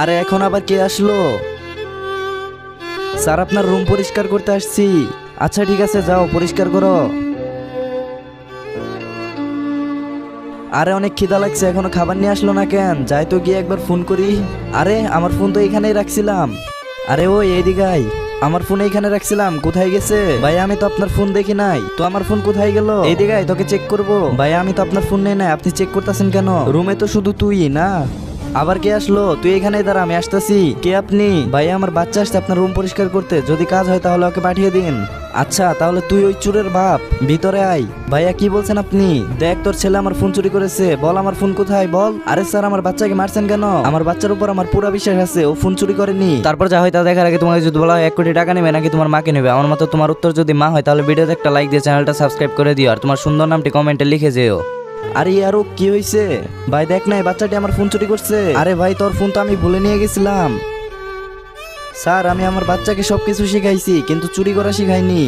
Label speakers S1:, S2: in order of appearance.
S1: আরে এখন আবার কে আসলো? স্যার আপনার রুম পরিষ্কার করতে আসছি। আচ্ছা ঠিক আছে, যাও পরিষ্কার করো। আরে অনেক খিদা লাগছে, এখনো খাবার নিয়ে আসলো না কেন? যাই তো গিয়ে একবার ফোন করি। আরে আমার ফোন তো এখানেই রাখছিলাম। আরে ওই এইদিকে আয়। আমার ফোন এইখানে রাখছিলাম, কোথায় গেছে? ভাই আমি তো আপনার ফোন দেখি নাই তো, আমার ফোন কোথায় গেল? এইদিকে আয়, তোকে চেক করবো। ভাই আমি তো আপনার ফোন নেই নাই, আপনি চেক করতেছেন কেন? রুমে তো শুধু তুই না। আবার কে আসলো? তুই এখানেই দাঁড়া, আমি আসতেছি। কে আপনি? ভাই আমার বাচ্চা আসছে আপনার রুম পরিষ্কার করতে, যদি কাজ হয় তাহলে ওকে পাঠিয়ে দিন। আচ্ছা তাহলে তুই ওই চোরের বাপ, ভিতরে আয়। ভাইয়া কি বলছেন আপনি? দেখ তোর ছেলে আমার ফোন চুরি করেছে, বল আমার ফোন কোথায় বল। আরে স্যার আমার বাচ্চাকে মারছেন কেন? আমার বাচ্চার উপর আমার পুরো বিশ্বাস আছে, ও ফোন চুরি করেনি। তারপর যা হয় তা দেখার আগে তোমাকে যদি বলা হয় 1 কোটি টাকা নেবে নাকি তোমার মাকে নেবে, আমার মতো তোমার উত্তর যদি মা হয় তাহলে ভিডিওতে একটা লাইক দিয়ে চ্যানেলটা সাবস্ক্রাইব করে দিও, আর তোমার সুন্দর নামটি কমেন্টে লিখে যেও। আরে আরো কি হয়েছে? ভাই দেখ না, এই বাচ্চাটি আমার ফোন চুরি করছে। আরে ভাই তোর ফোন তো আমি ভুলে নিয়ে গেছিলাম। স্যার আমি আমার বাচ্চাকে সবকিছু শিখাইছি কিন্তু চুরি করা শিখাইনি।